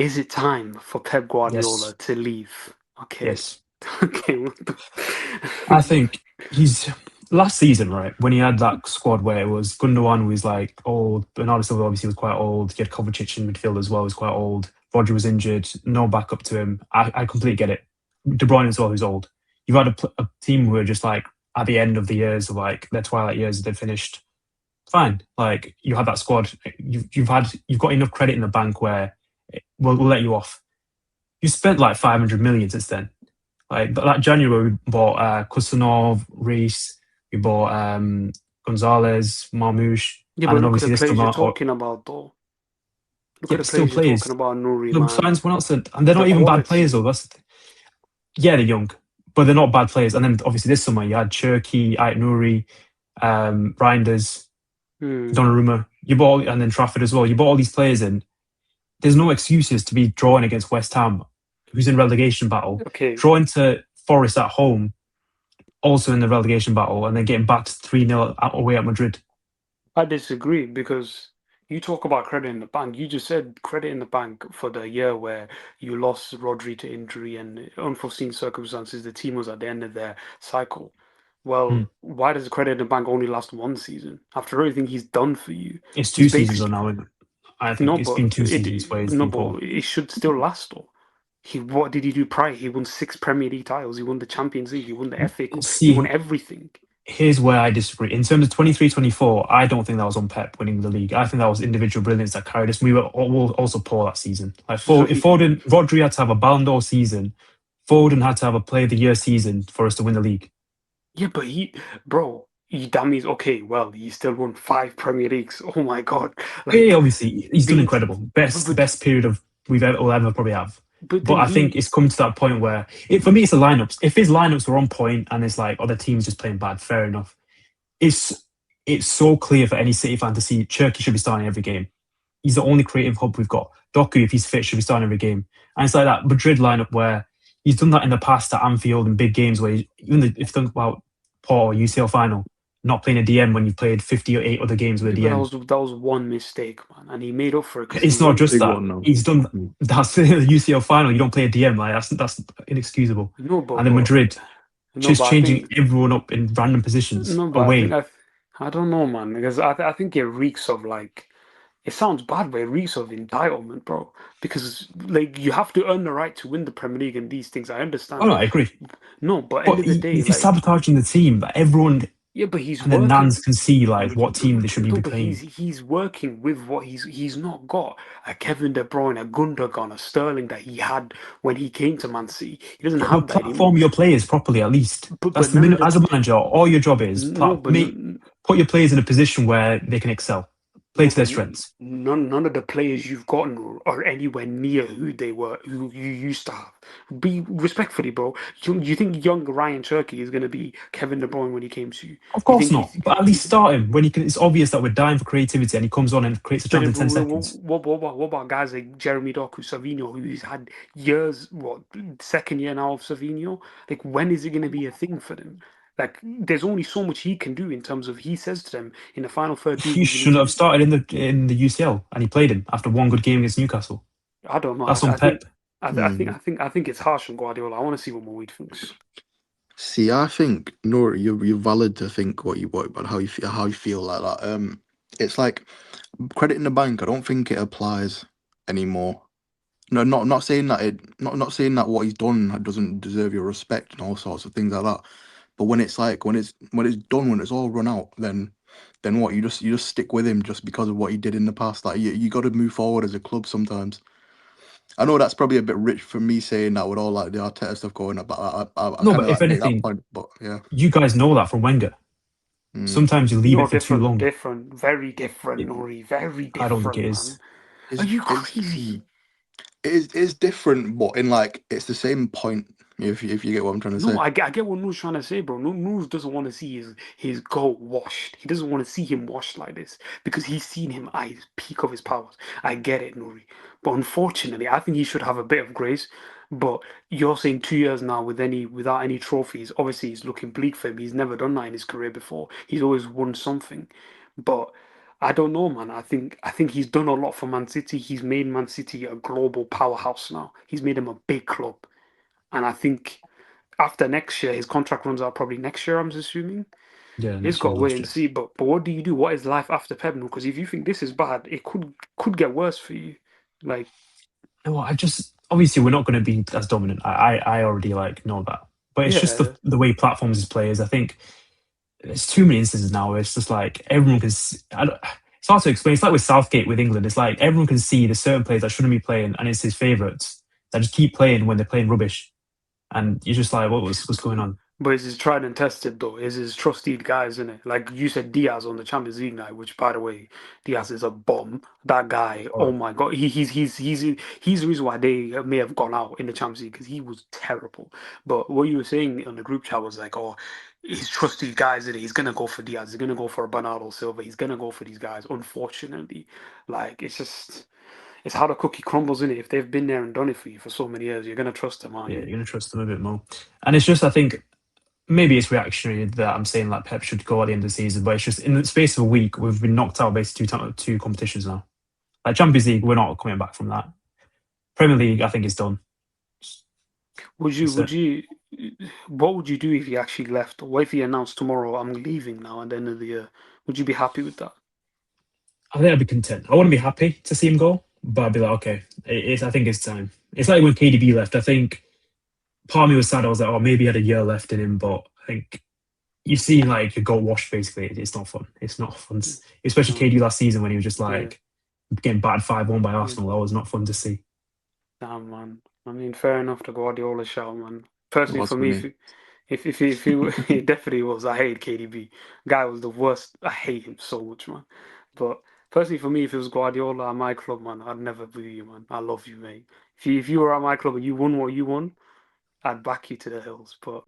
Is it time for Pep Guardiola Yes, to leave? Okay. yes. Okay. I think he's last season, right, when he had that squad where it was Gundogan was like old, Bernardo Silva obviously was quite old, he had Kovacic in midfield as well, was quite old, Roger was injured, no backup to him. I completely get it. De Bruyne as well, who's old. You've had a team who are just like at the end of the years, of like their twilight years, they've finished fine. Like you had that squad, you've got enough credit in the bank where we'll let you off. You spent like 500 million since then. Like that January, we bought Kusanov, Reese, we bought Gonzalez, Marmoush, Yeah, and but then look at obviously the this players you're summer. Or, talking about, though. Look yeah, at the but still players you're talking players. about, Nuri, No, man. signs one else, and they're The not even bad players quality. though. Yeah, they're young, but they're not bad players. And then obviously this summer you had Cherky, Ait Nouri, Reinders, Hmm. Donnarumma. You bought and then Trafford as well. You bought all these players in. There's no excuses to be drawing against West Ham, who's in relegation battle, Okay, drawing to Forest at home, also in the relegation battle, and then getting backed 3-0 away at Madrid. I disagree because you talk about credit in the bank. You just said credit in the bank for the year where you lost Rodri to injury and unforeseen circumstances. The team was at the end of their cycle. Hmm. Well, why does the credit in the bank only last one season? After everything he's done for you, It's he's two seasons on basically now, isn't it? I think no, it's but been two seasons where he's no, been poor. but it should still last though. What did he do prior? He won six Premier League titles. He won the Champions League. He won the FA Cup. He won See, everything. here's where I disagree. In terms of 23-24, I don't think that was on Pep winning the league. I think that was individual brilliance that carried us. We were also poor that season. Like, So If he, Foden, Rodri had to have a Ballon d'Or season, Foden had to have a Player of the Year season for us to win the league. yeah, but bro, that means okay. Well, he still won five Premier Leagues. Oh my God, Yeah, like obviously he's done being, incredible. but Best period of we'll ever probably have. but But then I think he, it's come to that point where for me it's the lineups. If his lineups were on point and it's like other teams just playing bad, fair enough. It's it's so clear for any City fan to see Cherky should be starting every game. He's the only creative hub we've got. Doku, if he's fit, should be starting every game. And it's like that Madrid lineup where he's done that in the past at Anfield in big games where if you think about Paul UCL final, not playing a DM when you've played 58 other games with yeah, a but DM. that was one mistake, man, and he made up for it because he It's not won. just Big that. one now. He's done Mm. that's the UCL final. You don't play a DM, like that's inexcusable. No, And then Madrid no, just but I changing think everyone up in random positions no, but away. I don't know, man, because I think it reeks of like. It sounds bad, but it reeks of entitlement, bro. Because like you have to earn the right to win the Premier League and these things. I Oh no, understand. I agree. No, but end But of the day, he's like sabotaging the team. That everyone yeah, but he's and then working. Nans can see like what team they should be No, but playing. he's working with what he's not got a Kevin De Bruyne, a Gundogan, a Sterling that he had when he came to Man City. He doesn't Yeah, have but that anymore. platform your players properly at least. But That's the none of minute the as a manager. All your job is no, but put your players in a position where they can excel, play no, to their but strengths. none of the players you've gotten are anywhere near who you used to have. Be respectfully, bro. You think young Ryan Cherky is gonna be Kevin De Bruyne when he came to you? Of You course think not. But at least start him when he can. It's obvious that we're dying for creativity, and he comes on and creates a But chance in 10 seconds. what about guys like Jeremy Doku, Savino, who's had years, what, second year now of Savino? Like, when is it going to be a thing for them? Like, there's only so much he can do in terms of he says to them in the final third, do He what you need shouldn't to have do. started in the UCL, and he played him after one good game against Newcastle. I don't know. That's on Pep. I think it's harsh on Guardiola. I want to see what Moeed thinks. See, I think no, you're valid to think what about how you feel like that. It's like credit in the bank. I don't think it applies anymore. No, not saying that not saying that what he's done doesn't deserve your respect and all sorts of things like that. But when it's like when it's done, when it's all run out, then what? You just stick with him just because of what he did in the past. Like you got to move forward as a club sometimes. I know that's probably a bit rich for me saying that with all like the Arteta stuff going on, but I No, kind but of if like make that anything, point. But yeah, you guys know that from Wenger. mm. Sometimes you leave No, it for too different, long. different, very different, It, Nori, very I don't think different, it man. is. Are you Is crazy? it is different, but in like it's the same point. If you get what I'm trying to No, say. I get what Noor's trying to say, bro. Noor doesn't want to see his goal washed. He doesn't want to see him washed like this because he's seen him at his peak of his powers. I get it, Nouri. But unfortunately, I think he should have a bit of grace. But you're saying 2 years now without any trophies. Obviously, he's looking bleak for him. He's never done that in his career before. He's always won something. But I don't know, man. I think he's done a lot for Man City. He's made Man City a global powerhouse now. He's made them a big club, and I think after next year, his contract runs out probably next year. I'm assuming. Yeah, He's next got year to wait last and year. see. But what do you do? What is life after Pep? Because if you think this is bad, it could get worse for you. Like, No, I just obviously we're not going to be as dominant. I already like know that, but it's just yeah, the way platforms is players. I think there's too many instances now where it's just like everyone can. It's hard to explain. It's like with Southgate with England. It's like everyone can see there's certain players that shouldn't be playing, and it's his favourites that just keep playing when they're playing rubbish, and you're just like, what's going on? but it's his tried and tested though. It's his trusted guys, isn't it? Like you said, Diaz on the Champions League night, which by the way, Diaz is a bomb. That guy, oh Or my god, he's the reason why they may have gone out in the Champions League because he was terrible. But what you were saying on the group chat was like, oh, he's trusted guys, isn't it? He's gonna go for Diaz. He's gonna go for Bernardo Silva. He's gonna go for these guys. Unfortunately, like it's just. It's how the cookie crumbles in it. If they've been there and done it for you for so many years, you're gonna trust them, aren't yeah, you? you're gonna trust them a bit more, and it's just I think maybe it's reactionary that I'm saying like Pep should go at the end of the season, but it's just in the space of a week we've been knocked out basically two competitions now. Like Champions League, we're not coming back from that. Premier League, I think is done. Would you, It's would you, what would you do if he actually left? What if he announced tomorrow, I'm leaving now at the end of the year? Would you be happy with that? I think I'd be content. I wouldn't be happy to see him go, but I'd be like, okay, I think it's time. It's like when KDB left. I think part of me was sad. I was like, oh, maybe he had a year left in him, but I think you've seen like you got washed basically. It's not fun. It's not fun, especially No, KD last season when he was just yeah, like getting battered 5-1 by yeah. Arsenal. That was not fun to see. Damn, man. I mean, fair enough to Guardiola shout, man. It Personally, was for for me, me. if he, it definitely was. I hate KDB. Guy was the worst. I hate him so much, man. But personally, for me, if it was Guardiola at my club, man, I'd never boo you, man. I love you, mate. If you were at my club and you won what you won, I'd back you to the hills. But